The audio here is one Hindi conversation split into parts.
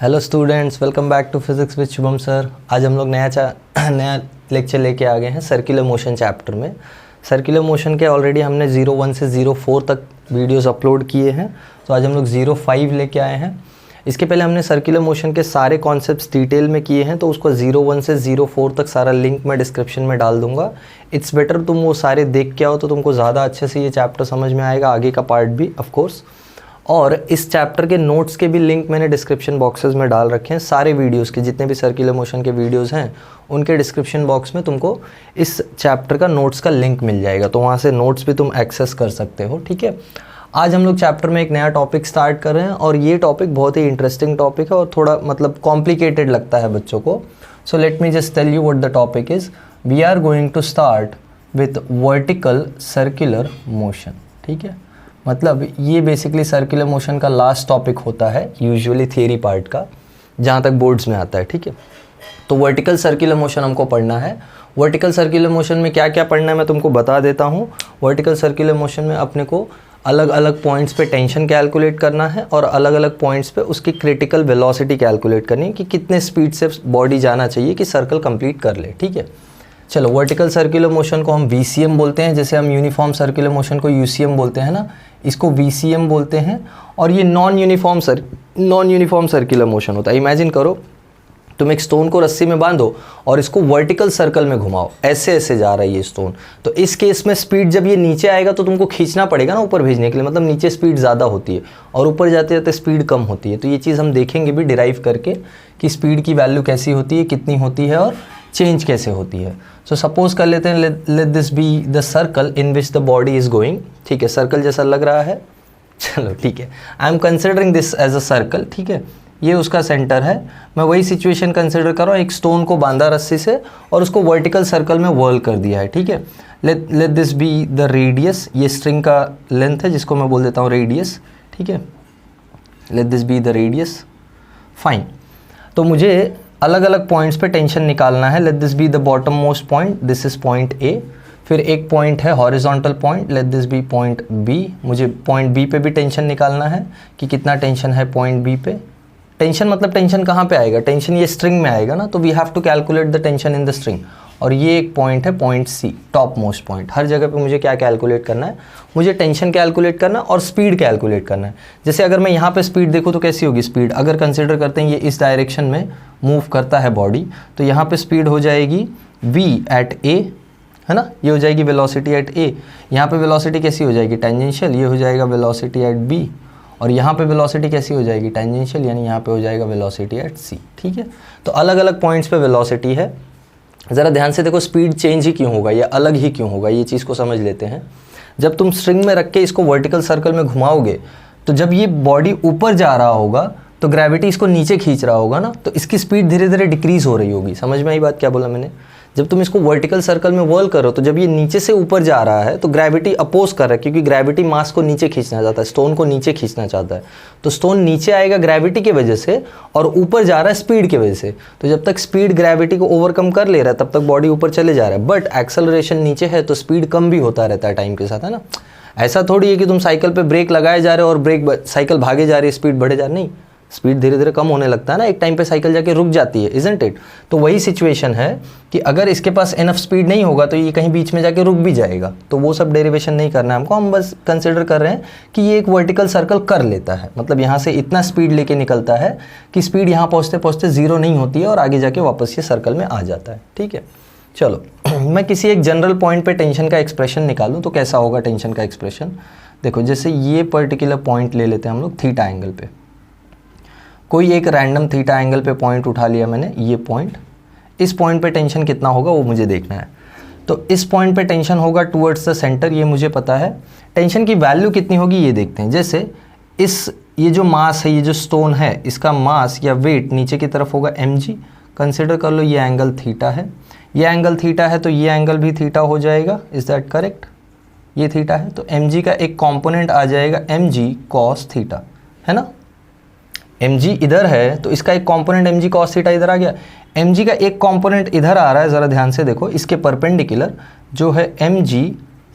Hello students, welcome back to physics with Shubham sir. आज हम लोग नया लेक्चर लेके आ गए हैं सर्कुलर मोशन चैप्टर में। सर्कुलर मोशन के ऑलरेडी हमने 01 से 04 तक वीडियोस अपलोड किए हैं, तो आज हम लोग 05 लेके आए हैं। इसके पहले हमने सर्कुलर मोशन के सारे कॉन्सेप्ट्स डिटेल में किए हैं, तो उसको 01 से 04 तक सारा लिंक मैं डिस्क्रिप्शन में डाल दूंगा। इट्स बेटर तुम वो सारे देख के आओ, तो तुमको ज़्यादा अच्छे से ये चैप्टर समझ में आएगा, आगे का पार्ट भी ऑफकोर्स। और इस चैप्टर के नोट्स के भी लिंक मैंने डिस्क्रिप्शन बॉक्सेस में डाल रखे हैं। सारे वीडियोस के जितने भी सर्कुलर मोशन के वीडियोस हैं उनके डिस्क्रिप्शन बॉक्स में तुमको इस चैप्टर का नोट्स का लिंक मिल जाएगा, तो वहाँ से नोट्स भी तुम एक्सेस कर सकते हो। ठीक है, आज हम लोग चैप्टर में एक नया टॉपिक स्टार्ट कर रहे हैं और ये टॉपिक बहुत ही इंटरेस्टिंग टॉपिक है और थोड़ा मतलब कॉम्प्लिकेटेड लगता है बच्चों को। So let me just tell you what the topic is. We are going to start with vertical circular motion. ठीक है, मतलब ये बेसिकली सर्कुलर मोशन का लास्ट टॉपिक होता है यूजुअली थियरी पार्ट का, जहाँ तक बोर्ड्स में आता है। ठीक है, तो वर्टिकल सर्कुलर मोशन हमको पढ़ना है। वर्टिकल सर्कुलर मोशन में क्या क्या पढ़ना है मैं तुमको बता देता हूँ। वर्टिकल सर्कुलर मोशन में अपने को अलग अलग पॉइंट्स पे टेंशन कैलकुलेट करना है और अलग अलग पॉइंट्स पे उसकी क्रिटिकल वेलोसिटी कैलकुलेट करनी है कि कितने स्पीड से बॉडी जाना चाहिए कि सर्कल कंप्लीट कर ले। ठीक है, चलो वर्टिकल सर्कुलर मोशन को हम VCM बोलते हैं, जैसे हम यूनिफॉर्म सर्कुलर मोशन को UCM बोलते हैं ना, इसको VCM बोलते हैं। और ये नॉन यूनिफॉर्म सर्कुलर मोशन होता है। इमेजिन करो तुम एक स्टोन को रस्सी में बांधो और इसको वर्टिकल सर्कल में घुमाओ, ऐसे ऐसे जा रहा है ये स्टोन, तो इस केस में स्पीड जब ये नीचे आएगा तो तुमको खींचना पड़ेगा ना ऊपर भेजने के लिए, मतलब नीचे स्पीड ज़्यादा होती है और ऊपर जाते जाते स्पीड कम होती है। तो ये चीज़ हम देखेंगे भी डिराइव करके कि स्पीड की वैल्यू कैसी होती है, कितनी होती है और चेंज कैसे होती है। सो सपोज कर लेते हैं late this be the circle in which the body is going. ठीक है, सर्कल जैसा लग रहा है, चलो ठीक है, I am considering this as a circle. ठीक है, ये उसका सेंटर है। मैं वही सिचुएशन कंसिडर कर रहा हूँ, एक स्टोन को बांधा रस्सी से और उसको वर्टिकल सर्कल में व्हर्ल कर दिया है। ठीक है, let this be the radius, ये स्ट्रिंग का लेंथ है जिसको मैं बोल देता हूँ रेडियस। ठीक है, let this be the radius. Fine, तो मुझे अलग अलग पॉइंट्स पे टेंशन निकालना है। Let this be the bottom most point, this is point A। फिर एक पॉइंट है horizontal point, let this be point B। मुझे पॉइंट B पे भी टेंशन निकालना है कि कितना टेंशन है पॉइंट B पे। टेंशन मतलब टेंशन कहाँ पे आएगा, टेंशन ये स्ट्रिंग में आएगा ना, तो we have to calculate the tension in the string. और ये एक पॉइंट है point C, top most point. हर जगह पे मुझे क्या कैलकुलेट करना है, मुझे टेंशन कैलकुलेट करना और स्पीड कैलकुलेट करना है। जैसे अगर मैं यहाँ पे स्पीड देखूँ तो कैसी होगी स्पीड, अगर कंसिडर करते हैं ये इस डायरेक्शन में मूव करता है बॉडी, तो यहाँ पे स्पीड हो जाएगी v एट a, है ना, ये हो जाएगी वेलोसिटी एट a। यहाँ पे वेलोसिटी कैसी हो जाएगी टेंजेंशियल, ये हो जाएगा वेलोसिटी एट b। और यहाँ पे वेलोसिटी कैसी हो जाएगी टेंजेंशियल, यानी यहाँ पे हो जाएगा वेलोसिटी एट c। ठीक है, तो अलग अलग पॉइंट्स पे वेलोसिटी है। ज़रा ध्यान से देखो, स्पीड चेंज ही क्यों होगा या अलग ही क्यों होगा, ये चीज़ को समझ लेते हैं। जब तुम स्ट्रिंग में रख के इसको वर्टिकल सर्कल में घुमाओगे, तो जब ये बॉडी ऊपर जा रहा होगा तो ग्रेविटी इसको नीचे खींच रहा होगा ना, तो इसकी स्पीड धीरे धीरे डिक्रीज हो रही होगी। समझ में आई बात क्या बोला मैंने? जब तुम इसको वर्टिकल सर्कल में व्हर्ल करो तो जब ये नीचे से ऊपर जा रहा है तो ग्रेविटी अपोज कर रहा है, क्योंकि ग्रेविटी मास को नीचे खींचना चाहता है, स्टोन को नीचे खींचना चाहता है। तो स्टोन नीचे आएगा ग्रेविटी की वजह से और ऊपर जा रहा है स्पीड की वजह से। तो जब तक स्पीड ग्रेविटी को ओवरकम कर ले रहा है तब तक बॉडी ऊपर चले जा रहा है, बट एक्सेलरेशन नीचे है तो स्पीड कम भी होता रहता है टाइम के साथ, है ना। ऐसा थोड़ी है कि तुम साइकिल पे ब्रेक लगाए जा रहे हो और ब्रेक साइकिल भागे जा रही है, स्पीड बढ़े जा रही, नहीं, स्पीड धीरे धीरे कम होने लगता है ना, एक टाइम पे साइकिल जाके रुक जाती है, इजंट इट। तो वही सिचुएशन है कि अगर इसके पास इनफ स्पीड नहीं होगा तो ये कहीं बीच में जाके रुक भी जाएगा। तो वो सब डेरिवेशन नहीं करना है हमको, हम बस कंसिडर कर रहे हैं कि ये एक वर्टिकल सर्कल कर लेता है, मतलब यहाँ से इतना स्पीड लेके निकलता है कि स्पीड यहाँ पहुँचते पहुँचते जीरो नहीं होती है और आगे जाके वापस ये सर्कल में आ जाता है। ठीक है, चलो मैं किसी एक जनरल पॉइंट पे टेंशन का एक्सप्रेशन निकालूँ तो कैसा होगा टेंशन का एक्सप्रेशन। देखो, जैसे ये पर्टिकुलर पॉइंट ले लेते हैं हम लोग थीटा एंगल पे, कोई एक रैंडम थीटा एंगल पे पॉइंट उठा लिया मैंने, ये पॉइंट, इस पॉइंट पे टेंशन कितना होगा वो मुझे देखना है। तो इस पॉइंट पे टेंशन होगा टुवर्ड्स द सेंटर, ये मुझे पता है। टेंशन की वैल्यू कितनी होगी ये देखते हैं। जैसे ये जो मास है, ये जो स्टोन है, इसका मास या वेट नीचे की तरफ होगा mg। कंसिडर कर लो ये एंगल थीटा है, ये एंगल थीटा है तो ये एंगल भी थीटा हो जाएगा, इज दैट करेक्ट? ये थीटा है तो mg का एक कॉम्पोनेंट आ जाएगा mg cos थीटा, है ना। mg इधर है तो इसका एक कंपोनेंट mg cos थीटा इधर आ गया, mg का एक कंपोनेंट इधर आ रहा है, ज़रा ध्यान से देखो, इसके परपेंडिकुलर जो है mg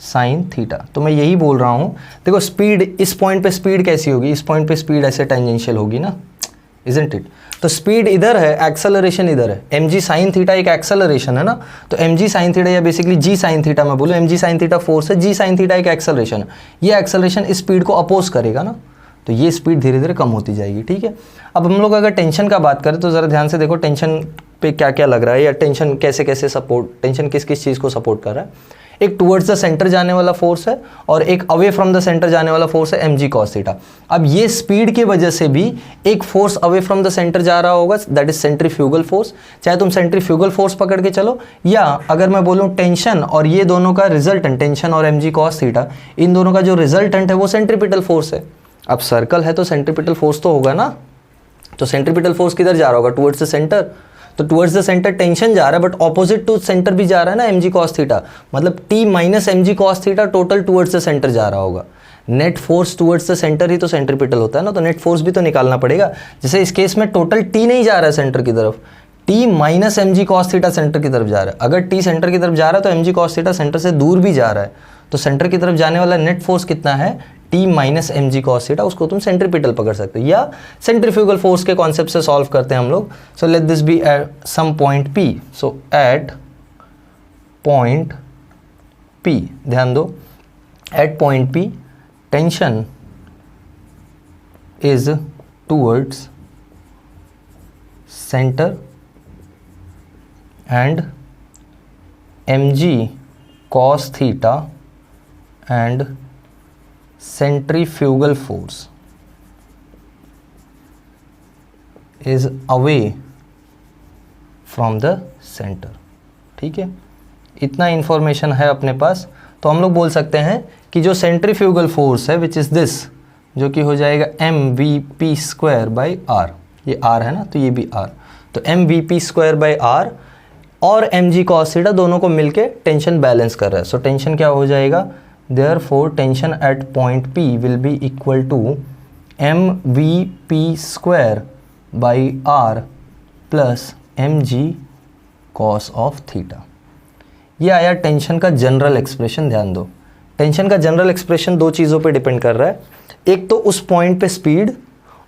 sin थीटा। तो मैं यही बोल रहा हूँ, देखो स्पीड, इस पॉइंट पे स्पीड कैसी होगी, इस पॉइंट पे स्पीड ऐसे टेंजेंशियल होगी ना, इजंट इट? तो स्पीड इधर है, एक्सेलरेशन इधर है, mg sin थीटा एक एक्सेलरेशन है ना, तो mg sin थीटा या बेसिकली g sin थीटा मैं बोलूँ, mg sin थीटा फोर्स है, g sin थीटा एक एक्सेलरेशन है, ये एक्सेलरेशन इस स्पीड को अपोज करेगा ना, तो ये स्पीड धीरे धीरे कम होती जाएगी, ठीक है। अब हम लोग अगर टेंशन का बात करें तो ज़रा ध्यान से देखो टेंशन पे क्या क्या लग रहा है, या टेंशन कैसे कैसे सपोर्ट, टेंशन किस किस चीज़ को सपोर्ट कर रहा है। एक टुवर्ड्स द सेंटर जाने वाला फोर्स है और एक अवे फ्रॉम द सेंटर जाने वाला फोर्स है mg cos थीटा। अब ये स्पीड की वजह से भी एक force away from the centre जा रहा होगा, दैट इज सेंट्रीफ्यूगल फोर्स। चाहे तुम सेंट्रीफ्यूगल फोर्स पकड़ के चलो, या अगर मैं बोलूँ टेंशन और ये दोनों का रिजल्टेंट, टेंशन और mg cos थीटा, इन दोनों का जो रिजल्टेंट है वो सेंट्रीपिटल फोर्स है। अब सर्कल है तो सेंट्रीपिटल फोर्स तो होगा ना, तो सेंट्रीपिटल फोर्स किधर जा रहा होगा? Towards the centre. तो टुवर्ड्स द सेंटर टेंशन जा रहा है, बट ऑपोजिट टू सेंटर भी जा रहा है ना mg cos थीटा, मतलब t minus mg cos theta total towards the centre जा रहा होगा। Net force towards the centre ही तो सेंट्रीपिटल होता है ना, तो नेट फोर्स भी तो निकालना पड़ेगा। जैसे इस केस में टोटल t नहीं जा रहा है सेंटर की तरफ, t minus mg cos theta centre की तरफ जा रहा है। अगर t सेंटर की तरफ जा रहा है तो mg cos थीटा सेंटर से दूर भी जा रहा है, तो सेंटर की तरफ जाने वाला नेट फोर्स कितना है? t minus mg cos theta, उसको तुम सेंट्रीपिटल पकड़ सकते हो, या सेंट्रीफ्यूगल फोर्स के कॉन्सेप्ट से सॉल्व करते हैं हम लोग। So let this be at some point p, so at point p, ध्यान दो, at point p tension is towards centre and mg cos theta and centrifugal force is away from the center, ठीक है। इतना इंफॉर्मेशन है अपने पास, तो हम लोग बोल सकते हैं कि जो सेंट्रीफ्यूगल फोर्स है विच इज़ दिस, जो कि हो जाएगा mvp स्क्वायर बाई r, ये r है ना, तो ये भी r, तो mvp स्क्वायर बाई r और mg cos थीटा दोनों को मिलके टेंशन बैलेंस कर रहा है। सो टेंशन क्या हो जाएगा? Therefore, tension at point P will be equal to mvp square by r plus mg cos of theta। ये आया टेंशन का जनरल एक्सप्रेशन। ध्यान दो, टेंशन का जनरल एक्सप्रेशन दो चीज़ों पे डिपेंड कर रहा है, एक तो उस पॉइंट पे स्पीड,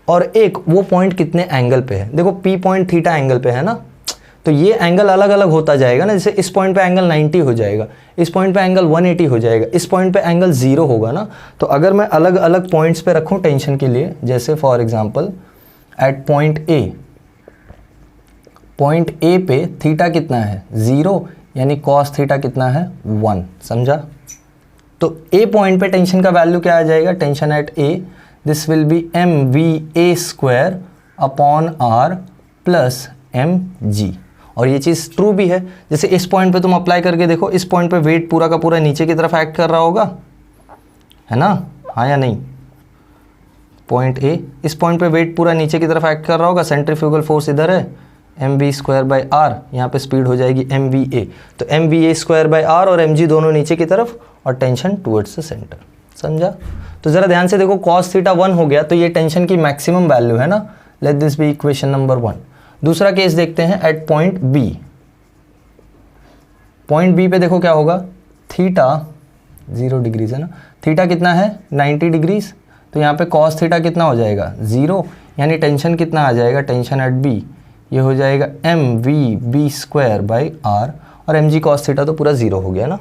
और एक वो पॉइंट कितने एंगल पे है। देखो P पॉइंट थीटा एंगल पे है ना, तो ये एंगल अलग अलग होता जाएगा ना, जैसे इस पॉइंट पे एंगल 90 हो जाएगा, इस पॉइंट पे एंगल 180 हो जाएगा, इस पॉइंट पे एंगल 0 होगा ना। तो अगर मैं अलग अलग पॉइंट्स पे रखूं टेंशन के लिए, जैसे for example at point A पे थीटा कितना है? 0, यानी कॉस थीटा कितना है? 1, समझा। तो ए पॉइंट पे टेंशन का वैल्यू क्या आ जाएगा? Tension at A, this will be mva square upon r plus mg। और ये चीज़ ट्रू भी है, जैसे इस पॉइंट पे तुम अप्लाई करके देखो, इस पॉइंट पे वेट पूरा का पूरा नीचे की तरफ एक्ट कर रहा होगा, है ना, हाँ या नहीं? पॉइंट ए, इस पॉइंट पे वेट पूरा नीचे की तरफ एक्ट कर रहा होगा, सेंट्रीफ्यूगल फोर्स इधर है, mv स्क्वायर बाई आर, यहाँ पे स्पीड हो जाएगी mva, तो mva स्क्वायर बाई आर और mg दोनों नीचे की तरफ, और टेंशन टुवर्ड्स द सेंटर, समझा। तो ज़रा ध्यान से देखो, कॉस थीटा 1 हो गया, तो ये टेंशन की मैक्सिमम वैल्यू है ना, let this be equation number 1। दूसरा केस देखते हैं at point B. Point B पे देखो क्या होगा, थीटा 0 डिग्रीज है ना, थीटा कितना है? 90 डिग्रीज, तो यहाँ पे कॉस थीटा कितना हो जाएगा? 0, यानी टेंशन कितना आ जाएगा? टेंशन एट बी ये हो जाएगा mvb स्क्वायर बाई आर, और mg cos थीटा तो पूरा 0 हो गया ना।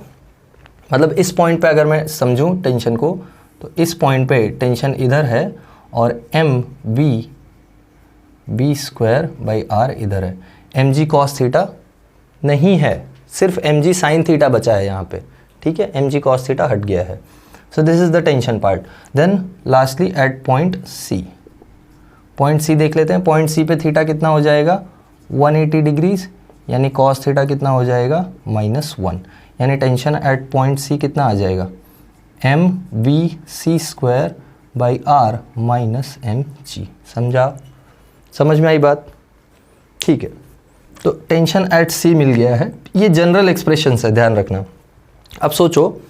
मतलब इस पॉइंट पे अगर मैं समझूं टेंशन को, तो इस पॉइंट पे टेंशन इधर है और mvb स्क्वायर बाई आर इधर है, mg cos थीटा नहीं है, सिर्फ mg sin थीटा बचा है यहाँ पे, ठीक है, mg cos थीटा हट गया है। So this is the tension part. Then lastly at point C, point C देख लेते हैं। पॉइंट सी पे थीटा कितना हो जाएगा? 180 डिग्रीज, यानी कॉस थीटा कितना हो जाएगा? -1, यानी टेंशन एट पॉइंट सी कितना आ जाएगा? mvc square by R minus mg। समझा? समझ में आई बात? ठीक है, तो टेंशन एट सी मिल गया है। ये जनरल एक्सप्रेशन है, ध्यान रखना। अब सोचो,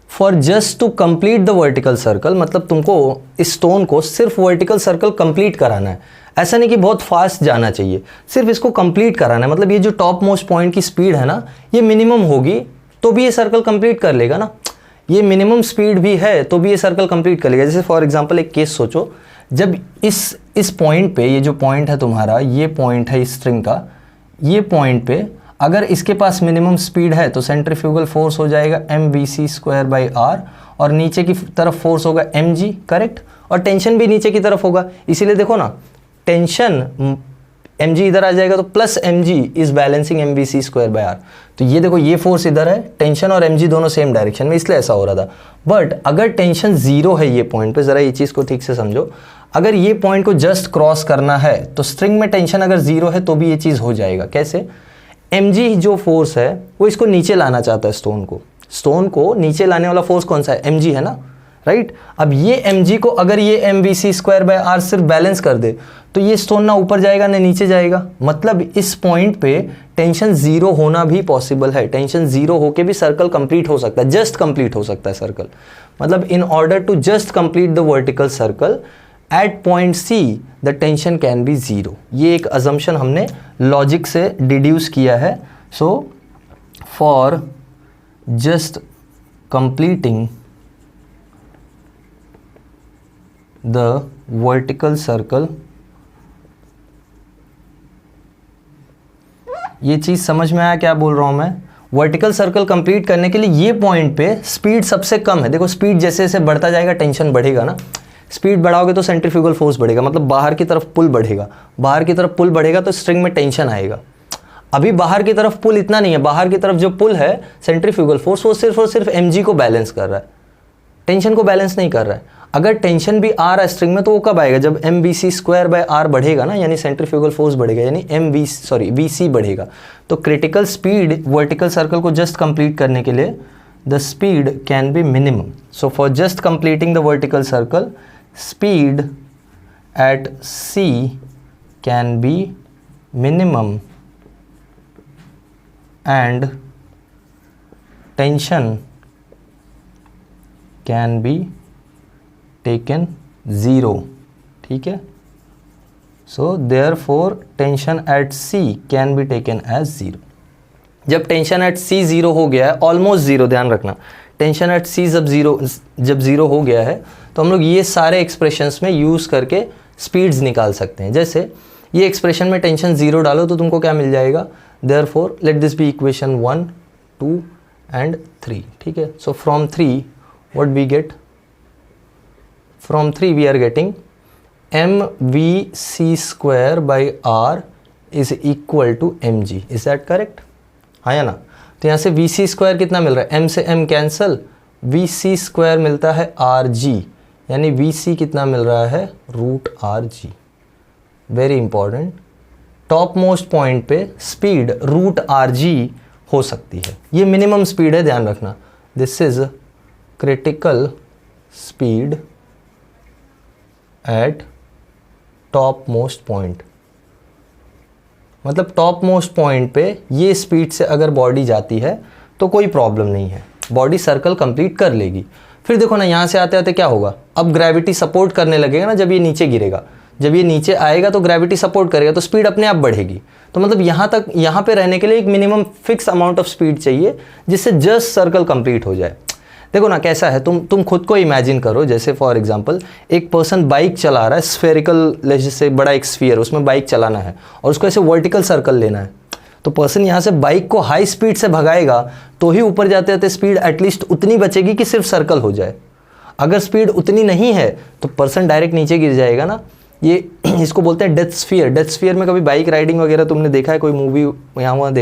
for just to complete the vertical circle, मतलब तुमको इस स्टोन को सिर्फ वर्टिकल सर्कल कंप्लीट कराना है, ऐसा नहीं कि बहुत फास्ट जाना चाहिए, सिर्फ इसको कंप्लीट कराना है। मतलब ये जो टॉप मोस्ट पॉइंट की स्पीड है ना, ये मिनिमम होगी तो भी ये सर्कल कंप्लीट कर लेगा ना, ये मिनिमम स्पीड भी है तो भी ये सर्कल कंप्लीट कर लेगा। जैसे फॉर एग्जांपल एक केस सोचो, जब इस इस पॉइंट पे, ये जो पॉइंट है तुम्हारा, ये पॉइंट है इस स्ट्रिंग का, ये पॉइंट पे अगर इसके पास मिनिमम स्पीड है तो सेंट्रीफ्यूगल फोर्स हो जाएगा mvc²/r और नीचे की तरफ फोर्स होगा mg, करेक्ट, और टेंशन भी नीचे की तरफ होगा। इसीलिए देखो ना, टेंशन mg इधर आ जाएगा तो plus mg is balancing mvc²/r। तो ये देखो, ये फोर्स इधर है, टेंशन और mg दोनों सेम डायरेक्शन में, इसलिए ऐसा हो रहा था। बट अगर टेंशन 0 है ये पॉइंट पे, जरा ये चीज़ को ठीक से समझो, अगर ये पॉइंट को जस्ट क्रॉस करना है तो स्ट्रिंग में टेंशन अगर 0 है तो भी ये चीज़ हो जाएगा। कैसे? mg जो फोर्स है वो इसको नीचे लाना चाहता है, स्टोन को नीचे लाने वाला फोर्स कौन सा है? mg है ना, राइट। अब ये mg को अगर ये mvc²/r सिर्फ बैलेंस कर दे तो ये स्टोन ना ऊपर जाएगा ना नीचे जाएगा। मतलब इस पॉइंट पे टेंशन 0 होना भी पॉसिबल है, टेंशन 0 होके भी सर्कल कंप्लीट हो सकता है, जस्ट कंप्लीट हो सकता है सर्कल। मतलब in order to just complete the vertical circle at point C the tension can be 0। ये एक अजम्पशन हमने लॉजिक से डिड्यूस किया है। So for just completing the vertical circle, ये चीज समझ में आया क्या बोल रहा हूं मैं? वर्टिकल सर्कल कंप्लीट करने के लिए ये पॉइंट पे स्पीड सबसे कम है। देखो स्पीड जैसे जैसे बढ़ता जाएगा टेंशन बढ़ेगा ना, स्पीड बढ़ाओगे तो सेंट्रीफ्यूगल फोर्स बढ़ेगा, मतलब बाहर की तरफ पुल बढ़ेगा, बाहर की तरफ पुल बढ़ेगा तो स्ट्रिंग में टेंशन आएगा। अभी बाहर की तरफ पुल इतना नहीं है, बाहर की तरफ जो पुल है सेंट्रीफ्यूगल फोर्स वो सिर्फ और सिर्फ mg को बैलेंस कर रहा है, टेंशन को बैलेंस नहीं कर रहा है। अगर टेंशन भी आ रहा है स्ट्रिंग में तो वो कब आएगा? जब mvc²/r बढ़ेगा ना, यानी सेंट्रीफ्यूगल फोर्स बढ़ेगा, यानी vc बढ़ेगा। तो क्रिटिकल स्पीड वर्टिकल सर्कल को जस्ट कंप्लीट करने के लिए the speed can be minimum. So for just completing the vertical circle speed at C can be minimum and tension can be taken 0, ठीक है। So therefore tension at C can be taken as 0। जब टेंशन एट C 0 हो गया है, ऑलमोस्ट 0, ध्यान रखना, टेंशन एट C जब 0 हो गया है तो हम लोग ये सारे एक्सप्रेशंस में यूज़ करके स्पीड्स निकाल सकते हैं। जैसे ये एक्सप्रेशन में टेंशन 0 डालो तो तुमको क्या मिल जाएगा? Therefore let this be equation 1, 2 and 3, ठीक है। So from 3 what we get? From 3 we are getting mvc²/r is equal to mg। Is that correct? हाँ या ना? तो यहाँ से vc² कितना मिल रहा है? m से m कैंसल, vc² मिलता है rg, यानी vc कितना मिल रहा है? √rg। Very important, top most point पे स्पीड √rg हो सकती है, ये मिनिमम स्पीड है, ध्यान रखना। This is critical speed at top most point. मतलब टॉप मोस्ट पॉइंट पे ये स्पीड से अगर बॉडी जाती है तो कोई प्रॉब्लम नहीं है, बॉडी सर्कल कंप्लीट कर लेगी। फिर देखो ना, यहाँ से आते आते क्या होगा? अब ग्रेविटी सपोर्ट करने लगेगा ना, जब ये नीचे गिरेगा, जब ये नीचे आएगा तो ग्रेविटी सपोर्ट करेगा तो स्पीड अपने आप बढ़ेगी। तो मतलब यहाँ पे रहने के लिए एक minimum fix amount of speed चाहिए जिससे जस्ट सर्कल कंप्लीट हो जाए। देखो ना कैसा है, तुम खुद को इमेजिन करो, जैसे फॉर एग्जांपल एक पर्सन बाइक चला रहा है, स्फेरिकल जैसे बड़ा एक स्फीयर, उसमें बाइक चलाना है और उसको ऐसे वर्टिकल सर्कल लेना है। तो पर्सन यहाँ से बाइक को हाई स्पीड से भगाएगा तो ही ऊपर जाते जाते स्पीड एटलीस्ट उतनी बचेगी कि सिर्फ सर्कल हो जाए। अगर स्पीड उतनी नहीं है तो पर्सन डायरेक्ट नीचे गिर जाएगा ना। ये इसको बोलते हैं डेथ स्फीयर। डेथ स्फीयर में कभी बाइक राइडिंग वगैरह तुमने देखा है, कोई मूवी यहाँ वहाँ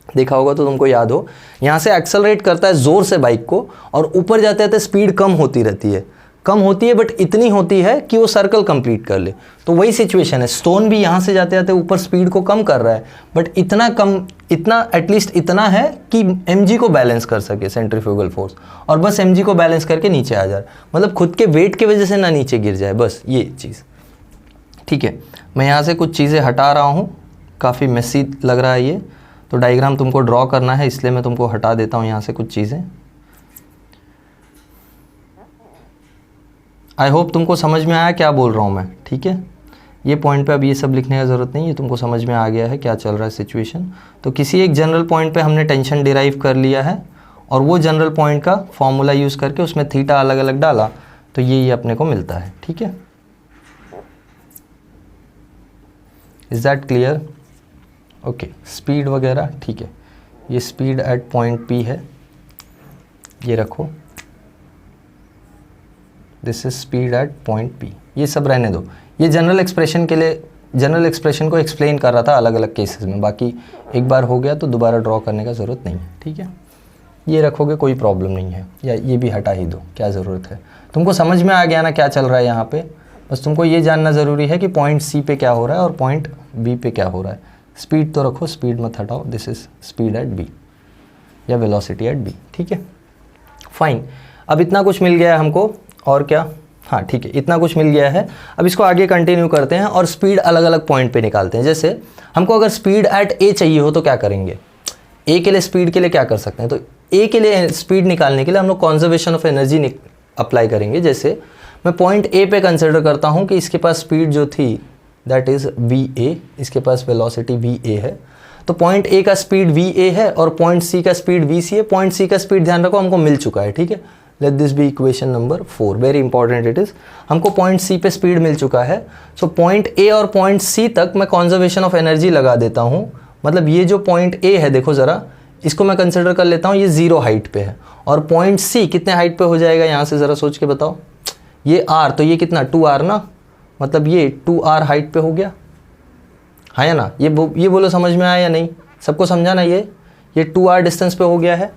देखा होगा तो तुमको याद हो, यहाँ से एक्सेलरेट करता है ज़ोर से बाइक को और ऊपर जाते जाते स्पीड कम होती रहती है, कम होती है बट इतनी होती है कि वो सर्कल कंप्लीट कर ले। तो वही सिचुएशन है, स्टोन भी यहाँ से जाते जाते ऊपर स्पीड को कम कर रहा है बट इतना कम, इतना एटलीस्ट इतना है कि mg को बैलेंस कर सके सेंट्रीफ्यूगल फोर्स, और बस mg को बैलेंस करके नीचे आ जाए, मतलब खुद के वेट की वजह से ना नीचे गिर जाए, बस ये चीज़। ठीक है, मैं यहाँ से कुछ चीज़ें हटा रहा हूँ, काफ़ी मेसी लग रहा है ये, तो डायग्राम तुमको ड्रॉ करना है इसलिए मैं तुमको हटा देता हूँ यहाँ से कुछ चीज़ें। आई होप तुमको समझ में आया क्या बोल रहा हूँ मैं, ठीक है। ये पॉइंट पे अब ये सब लिखने का ज़रूरत नहीं है, तुमको समझ में आ गया है क्या चल रहा है सिचुएशन। तो किसी एक जनरल पॉइंट पे हमने टेंशन डिराइव कर लिया है और वो जनरल पॉइंट का फॉर्मूला यूज़ करके उसमें थीटा अलग अलग डाला तो ये अपने को मिलता है, ठीक है। Is that clear? Okay, speed वगैरह ठीक है, ये स्पीड एट पॉइंट P है, ये रखो, this is speed at point P, ये सब रहने दो। ये जनरल एक्सप्रेशन के लिए, जनरल एक्सप्रेशन को एक्सप्लेन कर रहा था अलग अलग केसेस में, बाकी एक बार हो गया तो दोबारा ड्रॉ करने का ज़रूरत नहीं है, ठीक है। ये रखोगे कोई प्रॉब्लम नहीं है, या ये भी हटा ही दो, क्या ज़रूरत है। तुमको समझ में आ गया ना क्या चल रहा है यहाँ पे, बस तुमको ये जानना ज़रूरी है कि पॉइंट C पे क्या हो रहा है और पॉइंट B पे क्या हो रहा है। स्पीड तो रखो, स्पीड मत हटाओ, this is speed at B या वेलोसिटी एट B, ठीक है, फाइन। अब इतना कुछ मिल गया है हमको, और क्या, हाँ ठीक है, इतना कुछ मिल गया है। अब इसको आगे कंटिन्यू करते हैं और स्पीड अलग अलग पॉइंट पे निकालते हैं। जैसे हमको अगर स्पीड एट A चाहिए हो तो क्या करेंगे, A के लिए स्पीड के लिए क्या कर सकते हैं, तो A के लिए स्पीड निकालने के लिए हम लोग कॉन्जर्वेशन ऑफ एनर्जी अप्लाई करेंगे। जैसे मैं पॉइंट A पे कंसिडर करता हूँ कि इसके पास स्पीड जो थी दैट इज़ VA, इसके पास वेलोसिटी VA है, तो पॉइंट A का स्पीड VA है और पॉइंट C का स्पीड VC है। पॉइंट C का स्पीड ध्यान रखो हमको मिल चुका है, ठीक है, let this be equation number 4, very important it is. हमको पॉइंट C पे स्पीड मिल चुका है, सो पॉइंट A और पॉइंट C तक मैं कॉन्जर्वेशन ऑफ एनर्जी लगा देता हूँ। मतलब ये जो पॉइंट A है, देखो ज़रा, इसको मैं कंसिडर कर लेता हूँ, ये 0 हाइट पे है, और पॉइंट C कितने हाइट पे हो जाएगा यहाँ से, ज़रा सोच के बताओ। ये R, तो ये कितना 2R ना, मतलब ये 2R हाइट पे हो गया, हाँ या ना, ये बोलो समझ में आया या नहीं, सबको समझा ना, ये 2R डिस्टेंस पे हो गया है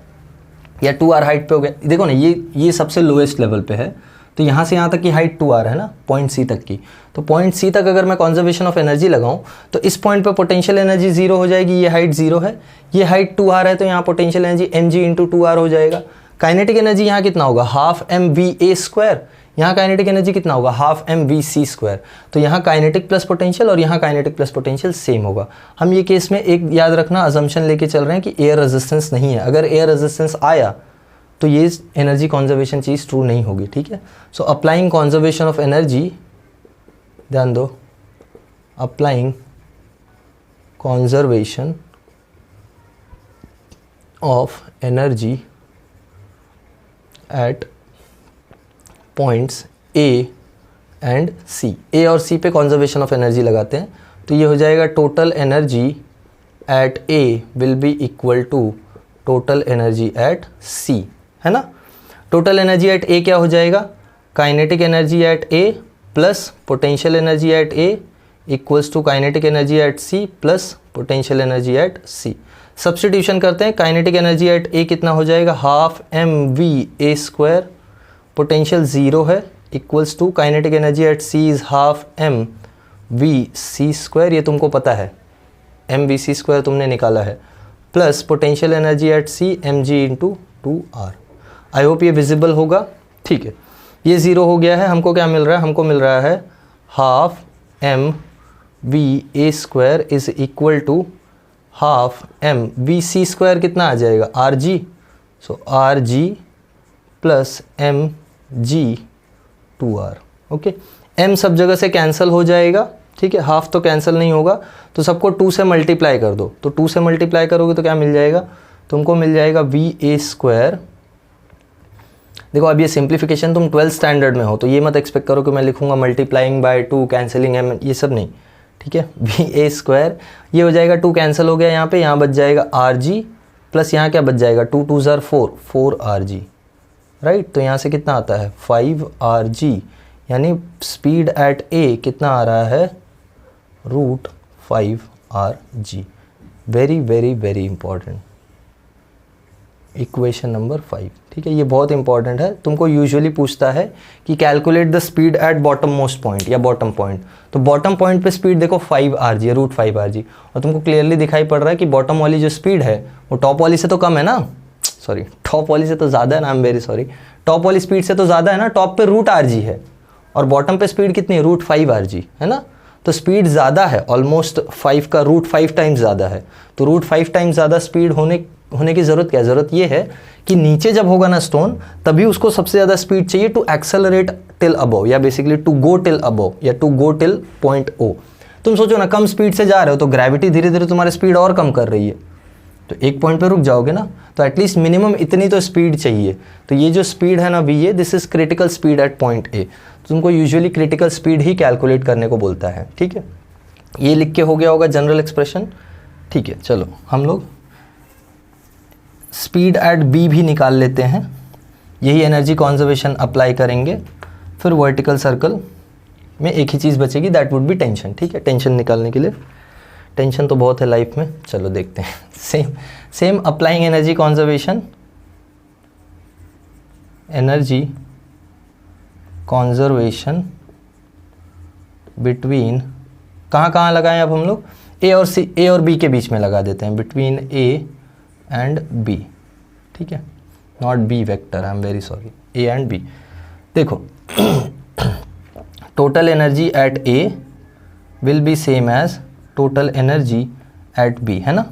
या 2R हाइट पे हो गया। देखो ना, ये सबसे लोएस्ट लेवल पे है, तो यहाँ से यहाँ तक की हाइट 2R है ना, पॉइंट C तक की। तो पॉइंट C तक अगर मैं कंजर्वेशन ऑफ एनर्जी लगाऊं तो इस पॉइंट पे पोटेंशियल एनर्जी 0 हो जाएगी, ये हाइट 0 है, ये हाइट 2R है, तो यहाँ potential energy mg into 2R हो जाएगा। काइनेटिक एनर्जी यहाँ कितना होगा, हाफ mva², यहाँ काइनेटिक एनर्जी कितना होगा, हाफ mvc²। तो यहाँ काइनेटिक प्लस पोटेंशियल और यहाँ काइनेटिक प्लस पोटेंशियल सेम होगा। हम ये केस में एक याद रखना, अजम्पशन लेके चल रहे हैं कि एयर रेजिस्टेंस नहीं है। अगर एयर रेजिस्टेंस आया तो ये एनर्जी कॉन्जर्वेशन चीज़ ट्रू नहीं होगी, ठीक है। So applying conservation of energy, ध्यान दो, applying conservation of energy at points A and C, A और C पे कॉन्जर्वेशन ऑफ एनर्जी लगाते हैं, तो ये हो जाएगा total energy at A will be equal to total energy at C, है ना। टोटल एनर्जी एट A क्या हो जाएगा, kinetic energy at A plus potential energy at A equals to kinetic energy at C plus potential energy at C। Substitution करते हैं, काइनेटिक एनर्जी एट A कितना हो जाएगा, हाफ mva², पोटेंशियल 0 है, equals to kinetic energy at C is half mvc², ये तुमको पता है, mvc² तुमने निकाला है, plus potential energy at C mg into 2R। I hope ये विजिबल होगा, ठीक है। ये 0 हो गया है, हमको क्या मिल रहा है, हमको मिल रहा है half mva² is equal to half mvc² कितना आ जाएगा, rg, so rg plus mg/2r, okay. m सब जगह से कैंसिल हो जाएगा, ठीक है, हाफ तो कैंसिल नहीं होगा, तो सबको 2 से मल्टीप्लाई कर दो, तो 2 से मल्टीप्लाई करोगे तो क्या मिल जाएगा, तुमको मिल जाएगा va²। देखो अब ये सिंप्लीफिकेशन तुम 12th स्टैंडर्ड में हो, तो ये मत एक्सपेक्ट करो कि मैं लिखूंगा मल्टीप्लाइंग बाय 2 कैंसिलिंग m, ये सब नहीं, ठीक है। va², ये हो जाएगा 2 कैंसिल हो गया यहाँ पे, यहाँ बच जाएगा rg प्लस यहाँ क्या बच जाएगा, 2 2 ज़ार 4, 4rg, राइट। तो यहाँ से कितना आता है 5rg, यानी स्पीड एट A कितना आ रहा है, √5rg। Very very very important, equation number 5, ठीक है, ये बहुत इंपॉर्टेंट है। तुमको यूजुअली पूछता है कि calculate the speed at bottom most point या बॉटम पॉइंट, तो बॉटम पॉइंट पे स्पीड देखो 5rg है, √5rg, और तुमको क्लियरली दिखाई पड़ रहा है कि बॉटम वाली जो स्पीड है वो टॉप वाली से तो कम है ना, सॉरी टॉप वाली से तो ज़्यादा है ना, आई एम वेरी सॉरी, टॉप वाली स्पीड से तो ज़्यादा है ना, टॉप पे √rg है और बॉटम पे स्पीड कितनी है, √5rg, है ना। तो स्पीड ज़्यादा है, ऑलमोस्ट 5 का √5 टाइम्स ज़्यादा है, तो √5 टाइम्स ज़्यादा स्पीड होने की ज़रूरत क्या है, ज़रूरत ये है कि नीचे जब होगा ना स्टोन, तभी उसको सबसे ज़्यादा स्पीड चाहिए टू एक्सेलरेट टिल अबव, या basically to go till above, या to go till point O। तुम सोचो ना, कम स्पीड से जा रहे हो तो ग्रेविटी धीरे धीरे तुम्हारी स्पीड और कम कर रही है, तो एक पॉइंट पे रुक जाओगे ना, तो एटलीस्ट मिनिमम इतनी तो स्पीड चाहिए। तो ये जो स्पीड है ना VA, this is critical speed at point A। तुमको यूजुअली क्रिटिकल स्पीड ही कैलकुलेट करने को बोलता है, ठीक है। ये लिख के हो गया होगा जनरल एक्सप्रेशन, ठीक है। चलो हम लोग स्पीड एट बी भी निकाल लेते हैं, यही एनर्जी कॉन्जर्वेशन अप्लाई करेंगे। फिर वर्टिकल सर्कल में एक ही चीज़ बचेगी, दैट वुड बी टेंशन, ठीक है। टेंशन निकालने के लिए, टेंशन तो बहुत है लाइफ में, चलो देखते हैं। Same applying energy conservation, energy conservation between, कहाँ लगाएं अब हम लोग, ए और बी के बीच में लगा देते हैं, बिटवीन ए एंड बी, ठीक है। Not B vector, I am very sorry, A and B. देखो total energy eight A will be same as total energy at B, है ना,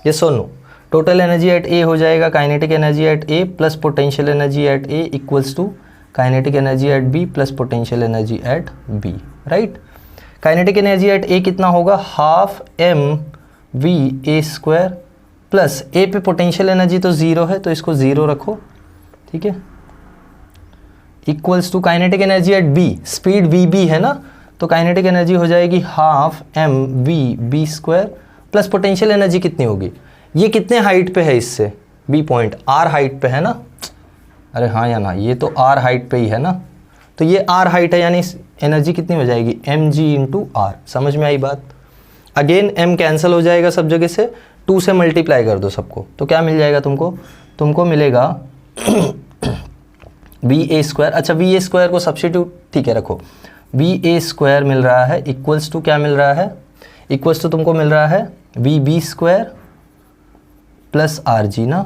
ये so no. Total energy eight A हो जाएगा kinetic energy at A plus potential energy eight A equals to kinetic energy at B plus potential energy at B, right. काइनेटिक एनर्जी एट ए कितना होगा, half M we A square plus ए पे पोटेंशियल एनर्जी तो ज़ीरो है तो इसको ज़ीरो रखो, ठीक है, equals to kinetic energy at B, speed V B है ना, तो काइनेटिक एनर्जी हो जाएगी half M we B square plus potential energy कितनी होगी, ये कितने हाइट पे है इससे, बी पॉइंट आर हाइट पे है ना, अरे हाँ या ना, ये तो आर हाइट पे ही है ना, तो ये आर हाइट है, यानी एनर्जी कितनी हो जाएगी, एम जी इंटू आर। समझ में आई बात। अगेन एम कैंसिल हो जाएगा सब जगह से, 2 से मल्टीप्लाई कर दो सबको, तो क्या मिल जाएगा तुमको मिलेगा वी ए स्क्वायर। अच्छा वी ए स्क्वायर को सब्स्टिट्यूट, ठीक है, रखो, वी ए स्क्वायर मिल रहा है इक्वल्स टू, क्या मिल रहा है, इक्वल्स टू तुमको मिल रहा है V B square plus R G ना,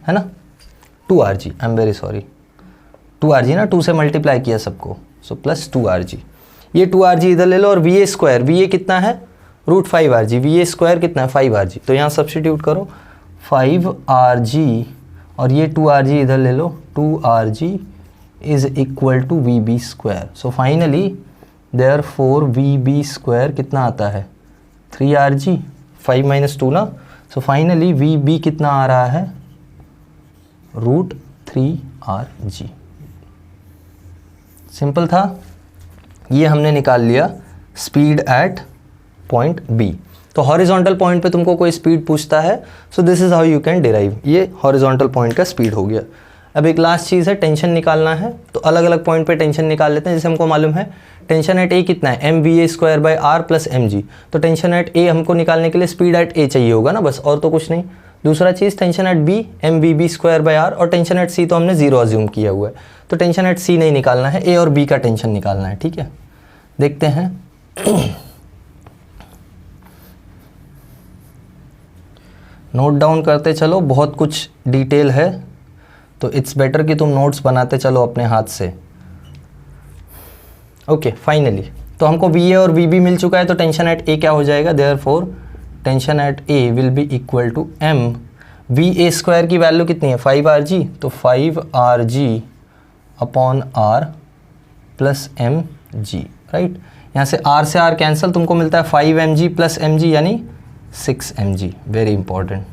है ना, 2 R G, I am very sorry, 2 R G ना, 2 से मल्टीप्लाई किया सबको, सो प्लस 2 आर जी, ये 2 आर जी इधर ले लो, और V A square, V A कितना है, root 5 are G, V A square कितना है 5 आर जी, तो यहाँ सब्स्टिट्यूट करो 5 आर जी, और ये 2 आर जी इधर ले लो, 2 R G is equal to V B square. So finally therefore V B square कितना आता है 3 आर जी, 5 माइनस 2 ना, सो फाइनली वी बी कितना आ रहा है, रूट 3 आर जी। सिंपल था, ये हमने निकाल लिया स्पीड एट पॉइंट बी। तो हॉरिजॉन्टल पॉइंट पे तुमको कोई स्पीड पूछता है, so this is how you can derive, ये हॉरिजॉन्टल पॉइंट का स्पीड हो गया। अब एक लास्ट चीज़ है, टेंशन निकालना है, तो अलग अलग पॉइंट पे टेंशन निकाल लेते हैं। जैसे हमको मालूम है टेंशन एट ए कितना है, M we A square by R plus M G, तो टेंशन एट ए हमको निकालने के लिए स्पीड एट ए चाहिए होगा ना, बस, और तो कुछ नहीं। दूसरा चीज़ tension at B, m we B square by r, और टेंशन एट सी तो हमने जीरो अज्यूम किया हुआ है, तो टेंशन एट सी नहीं निकालना है, ए और बी का टेंशन निकालना है, ठीक है। देखते हैं नोट डाउन करते चलो, बहुत कुछ डिटेल है, तो इट्स बेटर कि तुम नोट्स बनाते चलो अपने हाथ से। ओके फाइनली तो हमको वी ए और वी बी मिल चुका है, तो टेंशन एट ए क्या हो जाएगा, therefore tension at A will be equal to m we A square की वैल्यू कितनी है 5 आर जी, तो 5 are g upon r plus M g, right. यहाँ से आर कैंसिल, तुमको मिलता है 5 m g plus M g यानी 6 m g, very important.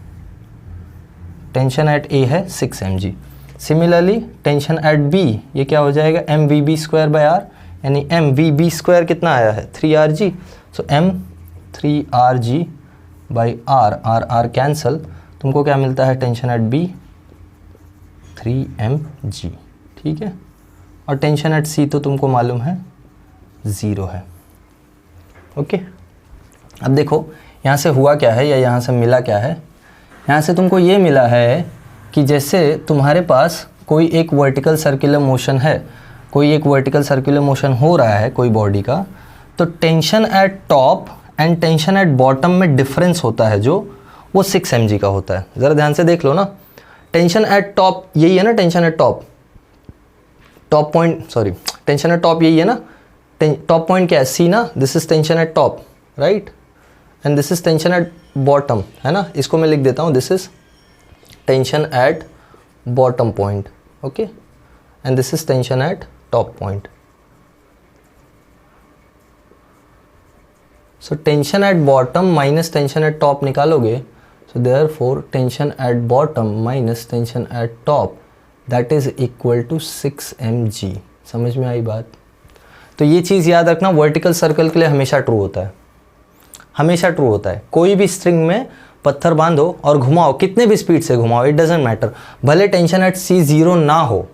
Tension at A है 6 m g. Similarly tension at B, ये क्या हो जाएगा, m we B square by R, यानी एम वी बी स्क्वायर कितना आया है 3 R G, so M 3 R G by R, R R cancel, तुमको क्या मिलता है tension at B 3 M G, ठीक है। और टेंशन एट सी तो तुमको मालूम है 0 है। ओके अब देखो यहाँ से हुआ क्या है, या यहाँ से मिला क्या है, यहाँ से तुमको ये मिला है कि जैसे तुम्हारे पास कोई एक वर्टिकल सर्कुलर मोशन है, कोई एक वर्टिकल सर्कुलर मोशन हो रहा है कोई बॉडी का, तो tension at top and tension at bottom में डिफरेंस होता है जो वो 6 mg का होता है। ज़रा ध्यान से देख लो ना, टेंशन एट टॉप यही है ना, tension at top, top point, sorry tension at top यही है ना, टॉप पॉइंट क्या है सी ना, this is tension at top, right, and this is tension at bottom, है ना, इसको मैं लिख देता हूँ, this is tension at bottom point, okay, and this is tension at top point. So tension at bottom minus tension at top निकालोगे, so therefore tension at bottom minus tension at top that is equal to 6 mg। समझ में आई बात। तो ये चीज़ याद रखना, वर्टिकल सर्कल के लिए हमेशा ट्रू होता है, हमेशा ट्रू होता है। कोई भी स्ट्रिंग में पत्थर बांधो और घुमाओ, कितने भी स्पीड से घुमाओ, इट डजेंट मैटर, भले टेंशन एट सी जीरो ना हो,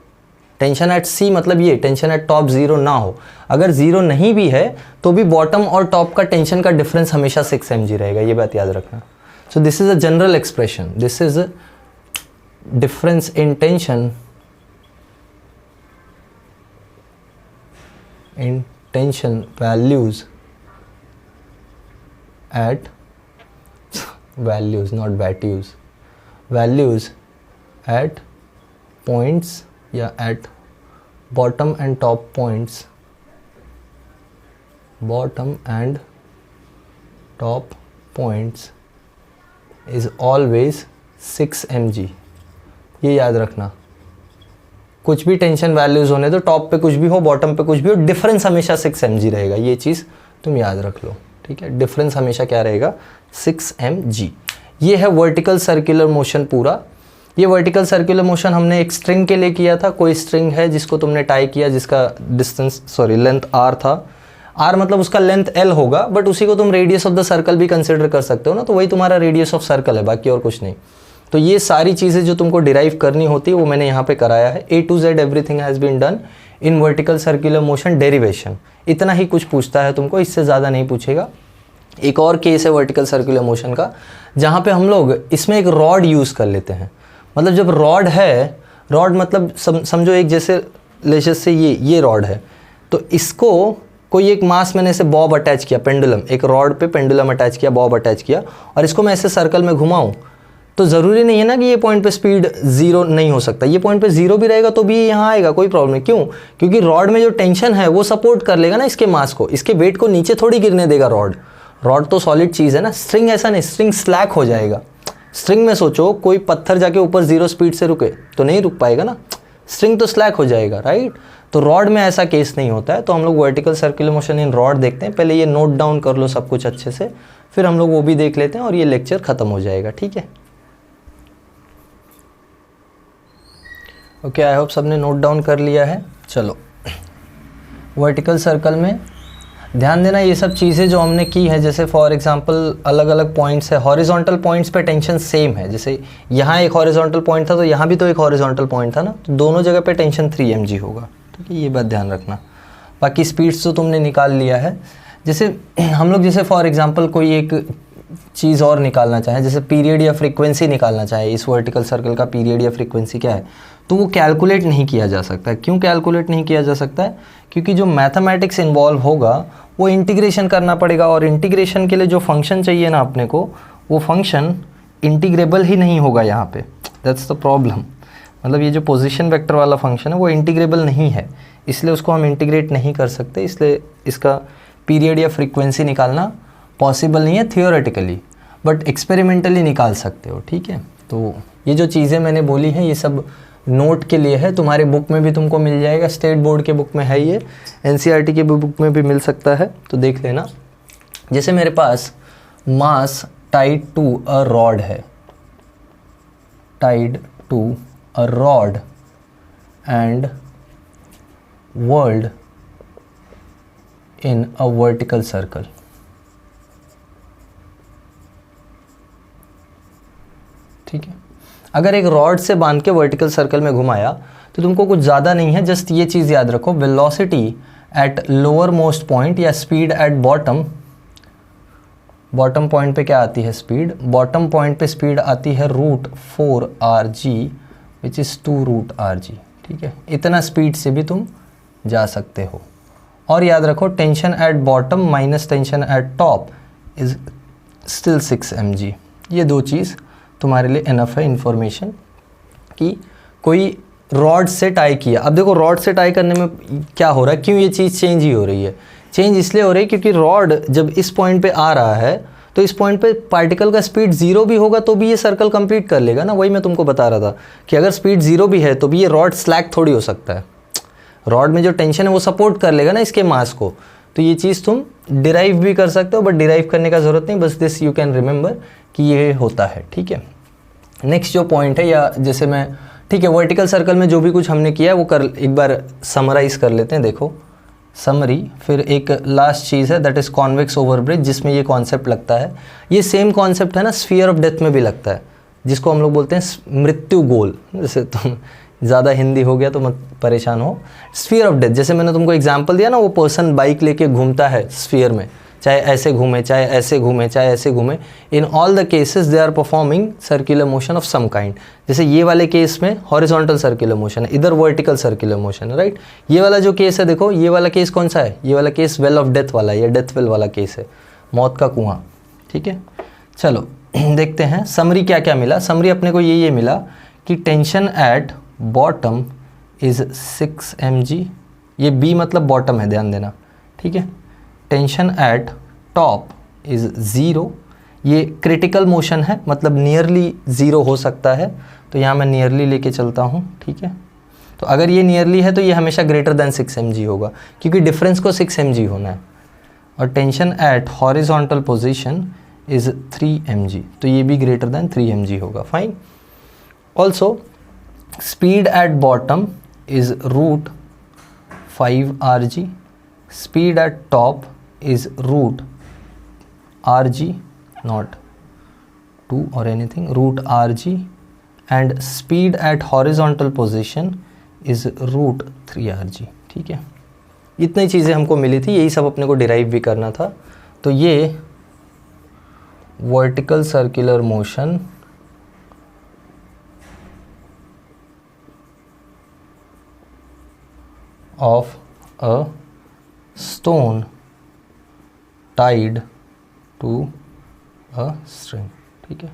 टेंशन एट सी मतलब ये टेंशन एट टॉप जीरो ना हो, अगर जीरो नहीं भी है तो भी बॉटम और टॉप का टेंशन का डिफरेंस हमेशा 6 mg रहेगा, ये बात याद रखना। So this is a general expression, this is difference in tension values at values not values values at points या at bottom and top points, bottom and top points is always 6 mg। ये याद रखना, कुछ भी टेंशन वैल्यूज होने तो टॉप पे कुछ भी हो बॉटम पे कुछ भी हो, डिफरेंस हमेशा 6 mg रहेगा, ये चीज़ तुम याद रख लो, ठीक है। डिफरेंस हमेशा क्या रहेगा, 6 mg। ये है वर्टिकल सर्कुलर मोशन पूरा। ये वर्टिकल सर्कुलर मोशन हमने एक स्ट्रिंग के लिए किया था। कोई स्ट्रिंग है जिसको तुमने टाई किया, जिसका लेंथ r था, r मतलब उसका लेंथ l होगा, बट उसी को तुम रेडियस ऑफ द सर्कल भी कंसिडर कर सकते हो ना, तो वही तुम्हारा रेडियस ऑफ सर्कल है, बाकी और कुछ नहीं। तो ये सारी चीज़ें जो तुमको डिराइव करनी होती है वो मैंने यहाँ पे कराया है। A to Z everything has been done in vertical circular motion derivation. इतना ही कुछ पूछता है तुमको, इससे ज़्यादा नहीं पूछेगा। एक और केस है वर्टिकल सर्कुलर मोशन का, जहाँ पे हम लोग इसमें एक रॉड यूज़ कर लेते हैं। मतलब जब रॉड है, रॉड मतलब समझो एक जैसे लेशस से ये रॉड है, तो इसको कोई एक मास मैंने ऐसे बॉब अटैच किया, पेंडुलम, एक रॉड पे पेंडुलम अटैच किया, बॉब अटैच किया, और इसको मैं ऐसे सर्कल में घुमाऊँ, तो ज़रूरी नहीं है ना कि ये पॉइंट पे स्पीड ज़ीरो नहीं हो सकता। ये पॉइंट पे ज़ीरो भी रहेगा तो भी यहाँ आएगा, कोई प्रॉब्लम नहीं। क्यों? क्योंकि रॉड में जो टेंशन है वो सपोर्ट कर लेगा ना इसके मास को, इसके वेट को नीचे थोड़ी गिरने देगा रॉड तो सॉलिड चीज़ है ना। स्ट्रिंग ऐसा नहीं, स्ट्रिंग स्लैक हो जाएगा। स्ट्रिंग में सोचो कोई पत्थर जाके ऊपर जीरो स्पीड से रुके तो नहीं रुक पाएगा ना, स्ट्रिंग तो स्लैक हो जाएगा, राइट। तो रॉड में ऐसा केस नहीं होता है। तो हम लोग vertical circular motion in rod देखते हैं। पहले ये नोट डाउन कर लो सब कुछ अच्छे से, फिर हम लोग वो भी देख लेते हैं और ये लेक्चर ख़त्म हो जाएगा, ठीक है। ओके, आई होप सबने नोट डाउन कर लिया है। चलो, वर्टिकल सर्कल में ध्यान देना, ये सब चीज़ें जो हमने की है, जैसे फॉर एग्जांपल अलग अलग पॉइंट्स है, हॉरिजॉन्टल पॉइंट्स पे टेंशन सेम है। जैसे यहाँ एक हॉरिजॉन्टल पॉइंट था तो यहाँ भी तो एक हॉरिजॉन्टल पॉइंट था ना, तो दोनों जगह पे टेंशन 3 mg होगा, ठीक है। ये बात ध्यान रखना। बाकी स्पीड्स तो तुमने निकाल लिया है। जैसे हम लोग जैसे फॉर एग्जाम्पल कोई एक चीज़ और निकालना चाहें, जैसे पीरियड या फ्रीक्वेंसी निकालना चाहे, इस वर्टिकल सर्कल का पीरियड या फ्रीक्वेंसी क्या है, तो वो कैलकुलेट नहीं किया जा सकता। क्यों कैलकुलेट नहीं किया जा सकता है? क्योंकि जो मैथमेटिक्स इन्वॉल्व होगा वो इंटीग्रेशन करना पड़ेगा, और इंटीग्रेशन के लिए जो फंक्शन चाहिए ना अपने को, वो फंक्शन इंटीग्रेबल ही नहीं होगा यहाँ पे। That's the problem. मतलब ये जो पोजीशन वेक्टर वाला फंक्शन है वो इंटीग्रेबल नहीं है, इसलिए उसको हम इंटीग्रेट नहीं कर सकते। इसलिए इसका पीरियड या फ्रीक्वेंसी निकालना पॉसिबल नहीं है थियोरेटिकली, बट एक्सपेरिमेंटली निकाल सकते हो, ठीक है। तो ये जो चीज़ें मैंने बोली हैं ये सब नोट के लिए है। तुम्हारे बुक में भी तुमको मिल जाएगा, स्टेट बोर्ड के बुक में है, ये NCERT के बुक में भी मिल सकता है, तो देख लेना। जैसे मेरे पास mass tied to a rod है, tied to a rod and whirled in a vertical circle. ठीक है, अगर एक रॉड से बांध के वर्टिकल सर्कल में घुमाया तो तुमको कुछ ज़्यादा नहीं है, जस्ट ये चीज़ याद रखो, velocity at lower most point या स्पीड एट बॉटम पॉइंट पे क्या आती है स्पीड, बॉटम पॉइंट पे स्पीड आती है √4rg विच इज़ 2√rg, ठीक है। इतना स्पीड से भी तुम जा सकते हो। और याद रखो tension at bottom minus tension at top is still 6 mg। ये दो चीज़ तुम्हारे लिए इनफ है इन्फॉर्मेशन कि कोई रॉड से टाई किया। अब देखो रॉड से टाई करने में क्या हो रहा है, क्यों ये चीज़ चेंज ही हो रही है। चेंज इसलिए हो रही है क्योंकि रॉड जब इस पॉइंट पे आ रहा है तो इस पॉइंट पे पार्टिकल का स्पीड 0 भी होगा तो भी ये सर्कल कंप्लीट कर लेगा ना। वही मैं तुमको बता रहा था कि अगर स्पीड 0 भी है तो भी ये रॉड स्लैक थोड़ी हो सकता है। रॉड में जो टेंशन है वो सपोर्ट कर लेगा ना इसके मास को। तो ये चीज़ तुम डिराइव भी कर सकते हो, बट डिराइव करने का ज़रूरत नहीं, बस दिस यू कैन रिमेंबर कि ये होता है, ठीक है। नेक्स्ट जो पॉइंट है, या जैसे मैं, ठीक है, वर्टिकल सर्कल में जो भी कुछ हमने किया है वो एक बार समराइज़ कर लेते हैं। देखो समरी, फिर एक लास्ट चीज़ है that is convex over bridge, जिसमें ये कॉन्सेप्ट लगता है। ये सेम कॉन्सेप्ट है ना स्फीयर ऑफ डेथ में भी लगता है, जिसको हम लोग बोलते हैं मृत्यु गोल। जैसे तुम ज़्यादा हिंदी हो गया तो मत परेशान हो। स्फीयर ऑफ डेथ, जैसे मैंने तुमको एग्जांपल दिया ना, वो पर्सन बाइक लेके घूमता है स्फीयर में, चाहे ऐसे घूमे, चाहे ऐसे घूमे, चाहे ऐसे घूमे, in all the cases they are performing circular motion of some kind. जैसे ये वाले केस में हॉरिजॉन्टल सर्कुलर मोशन है, इधर वर्टिकल सर्कुलर मोशन है, राइट। ये वाला जो केस है देखो, ये वाला केस कौन सा है, ये वाला केस वेल ऑफ डेथ वाला है, ये डेथ वेल वाला केस है, मौत का कुआं, ठीक है। चलो देखते हैं समरी क्या क्या मिला। समरी अपने को ये मिला कि tension at bottom is 6 mg, ये बी मतलब बॉटम है, ध्यान देना, ठीक है। टेंशन एट टॉप इज़ 0, ये क्रिटिकल मोशन है, मतलब नियरली 0 हो सकता है, तो यहाँ मैं नियरली लेके चलता हूँ, ठीक है। तो अगर ये नियरली है तो ये हमेशा ग्रेटर देन 6 mg होगा, क्योंकि डिफरेंस को 6 mg होना है। और tension at horizontal position is 3 mg, तो ये भी ग्रेटर देन 3 mg होगा, fine. Also speed at bottom is root 5 rg, speed at top is root rg, not 2 or anything, root rg, and speed at horizontal position is root 3 rg, ठीक है। इतनी चीज़ें हमको मिली थी, यही सब अपने को डिराइव भी करना था। तो ये vertical circular motion of a stone tied to a string, ठीक है।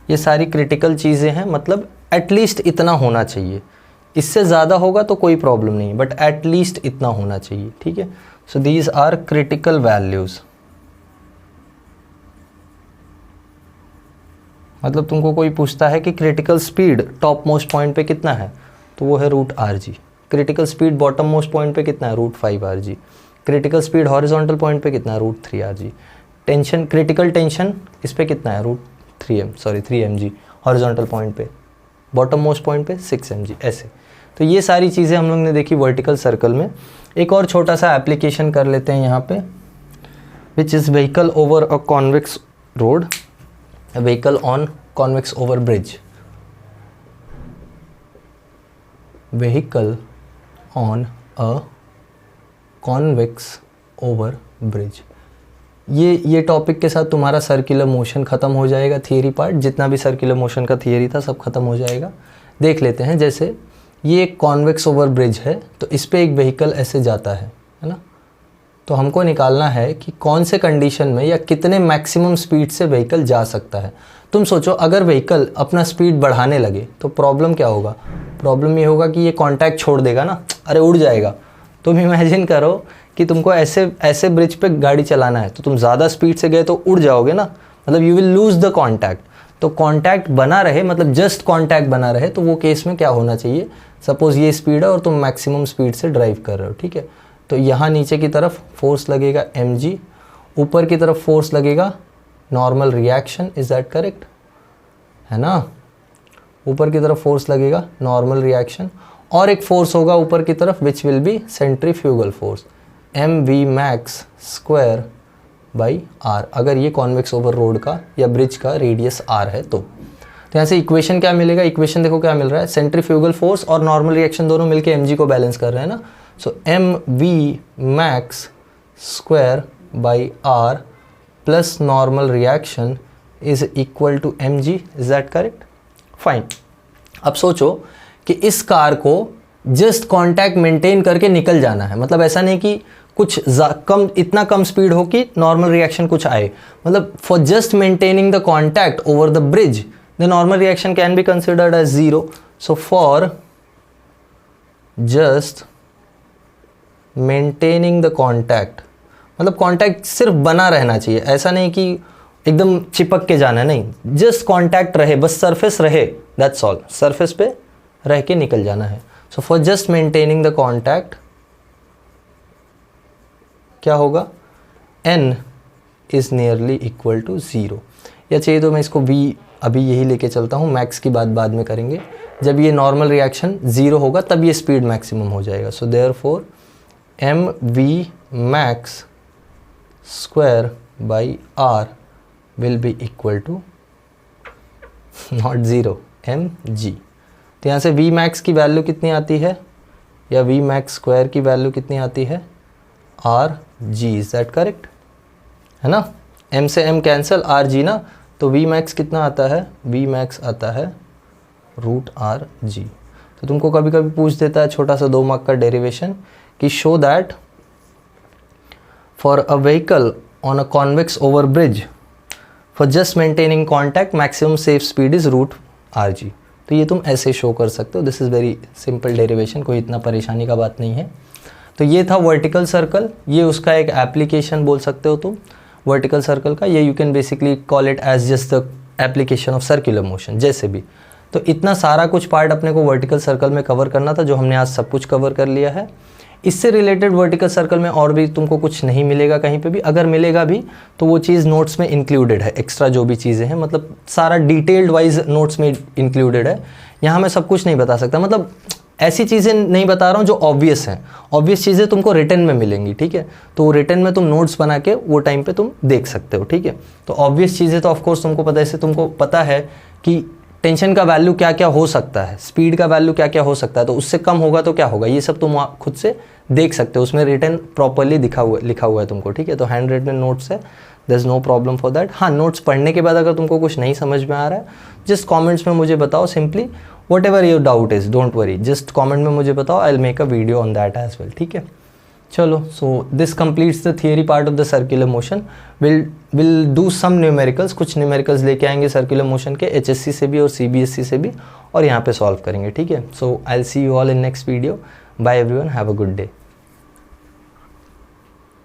ये सारी क्रिटिकल चीज़ें हैं, मतलब एटलीस्ट इतना होना चाहिए, इससे ज़्यादा होगा तो कोई प्रॉब्लम नहीं, बट एटलीस्ट इतना होना चाहिए, ठीक है। So these are critical values. मतलब तुमको कोई पूछता है कि critical speed top most point पे कितना है, तो वो है root rg। Critical speed bottom most point पे कितना है, root 5 rg। Critical speed horizontal point पे कितना है, root 3 rg। Tension, critical tension इस पे कितना है, रूट 3 mg हॉरिजॉन्टल पॉइंट पे, बॉटम मोस्ट पॉइंट पे 6 mg, ऐसे। तो ये सारी चीज़ें हम लोग ने देखी वर्टिकल सर्कल में। एक और छोटा सा एप्लीकेशन कर लेते हैं यहाँ पे, which is vehicle over a convex road, vehicle on convex over bridge, vehicle on a convex over bridge. ये टॉपिक के साथ तुम्हारा सर्कुलर मोशन ख़त्म हो जाएगा, थियरी पार्ट, जितना भी सर्कुलर मोशन का थियरी था सब खत्म हो जाएगा। देख लेते हैं, जैसे ये एक कॉन्वेक्स ओवर ब्रिज है, तो इस पे एक व्हीकल ऐसे जाता है ना, तो हमको निकालना है कि कौन से कंडीशन में या कितने मैक्सिमम स्पीड से व्हीकल जा सकता है। तुम सोचो, अगर व्हीकल अपना स्पीड बढ़ाने लगे तो प्रॉब्लम क्या होगा, प्रॉब्लम ये होगा कि ये कांटेक्ट छोड़ देगा ना, अरे उड़ जाएगा। तुम इमेजिन करो कि तुमको ऐसे ब्रिज पे गाड़ी चलाना है, तो तुम ज़्यादा स्पीड से गए तो उड़ जाओगे ना, मतलब you will lose the contact. तो कॉन्टैक्ट बना रहे, मतलब जस्ट कॉन्टैक्ट बना रहे, तो वो केस में क्या होना चाहिए, सपोज़ ये स्पीड है और तुम मैक्सिमम स्पीड से ड्राइव कर रहे हो, ठीक है। तो यहाँ नीचे की तरफ फोर्स लगेगा mg, ऊपर की तरफ फोर्स लगेगा normal reaction, is that correct, है ना। ऊपर की तरफ फोर्स लगेगा नॉर्मल रिएक्शन, और एक फोर्स होगा ऊपर की तरफ which will be centrifugal force, mv max square by r, अगर ये कॉन्वेक्स ओवर रोड का या ब्रिज का रेडियस r है तो यहाँ से इक्वेशन क्या मिलेगा, इक्वेशन देखो क्या मिल रहा है, सेंट्रीफ्यूगल फोर्स और नॉर्मल रिएक्शन दोनों मिलके mg को बैलेंस कर रहे हैं ना। So mv max square by r plus normal reaction is equal to mg, is that correct, fine. अब सोचो कि इस कार को जस्ट कांटेक्ट मेंटेन करके निकल जाना है, मतलब ऐसा नहीं कि कुछ कम, इतना कम स्पीड हो कि नॉर्मल रिएक्शन कुछ आए, मतलब for just maintaining the contact over the bridge the normal reaction can be considered as 0। So for just maintaining the contact, मतलब कांटेक्ट सिर्फ बना रहना चाहिए, ऐसा नहीं कि एकदम चिपक के जाना है, नहीं, जस्ट कांटेक्ट रहे, बस सरफेस रहे, दैट्स ऑल, सरफेस पे रह के निकल जाना है। So for just maintaining the contact क्या होगा, n is nearly equal to 0, या चाहिए तो मैं इसको v अभी यही लेके चलता हूँ, मैक्स की बात बाद में करेंगे। जब ये नॉर्मल रिएक्शन 0 होगा तब ये स्पीड मैक्सिमम हो जाएगा। So therefore m v max square by r will be equal to not zero m जी। तो यहाँ से वी मैक्स की वैल्यू कितनी आती है, या वी मैक्स स्क्वायर की वैल्यू कितनी आती है, R G. Is that correct, है ना। एम से एम कैंसिल, आर जी ना, तो वी मैक्स कितना आता है, वी मैक्स आता है रूट आर जी। तो तुमको कभी कभी पूछ देता है छोटा सा 2 मार्क का डेरिवेशन कि show that for a vehicle on a convex over bridge for just maintaining contact maximum safe speed is root r g. तो ये तुम ऐसे शो कर सकते हो। This is very simple derivation, कोई इतना परेशानी का बात नहीं है। तो ये था वर्टिकल सर्कल, ये उसका एक एप्लीकेशन बोल सकते हो तुम वर्टिकल सर्कल का। ये you can basically call it as just the application of circular motion, जैसे भी। तो इतना सारा कुछ पार्ट अपने को वर्टिकल सर्कल में कवर करना था, जो हमने आज सब कुछ कवर कर लिया है। इससे रिलेटेड वर्टिकल सर्कल में और भी तुमको कुछ नहीं मिलेगा कहीं पे भी, अगर मिलेगा भी तो वो चीज़ नोट्स में इंक्लूडेड है। एक्स्ट्रा जो भी चीज़ें हैं, मतलब सारा डिटेल्ड वाइज नोट्स में इंक्लूडेड है। यहाँ मैं सब कुछ नहीं बता सकता, मतलब ऐसी चीज़ें नहीं बता रहा हूँ जो ऑब्वियस हैं। ऑब्वियस चीज़ें तुमको रिटन में मिलेंगी, ठीक है। तो रिटन में तुम नोट्स बना के वो टाइम पे तुम देख सकते हो, ठीक है। तो ऑब्वियस चीज़ें तो ऑफकोर्स तुमको पता है, इससे तुमको पता है कि टेंशन का वैल्यू क्या क्या हो सकता है, स्पीड का वैल्यू क्या क्या हो सकता है, तो उससे कम होगा तो क्या होगा, ये सब तुम खुद से देख सकते हो। उसमें रिटन प्रॉपरली लिखा हुआ है तुमको, ठीक है। तो हैंड रिटन नोट्स है, there is no problem for that. हाँ, नोट्स पढ़ने के बाद अगर तुमको कुछ नहीं समझ में आ रहा है, जस्ट कॉमेंट्स में मुझे बताओ simply, whatever your doubt is, don't worry, just comment में मुझे बताओ, I will make a video on that as well, ठीक है। चलो, so this completes the theory part of the circular motion. Will do some numericals, कुछ न्यूमेरिकल्स लेके आएंगे सर्कुलर मोशन के, HSC से भी और CBSE से भी, और यहाँ पे सॉल्व करेंगे, ठीक है। So I will see you all in next video. Bye everyone, have a good day.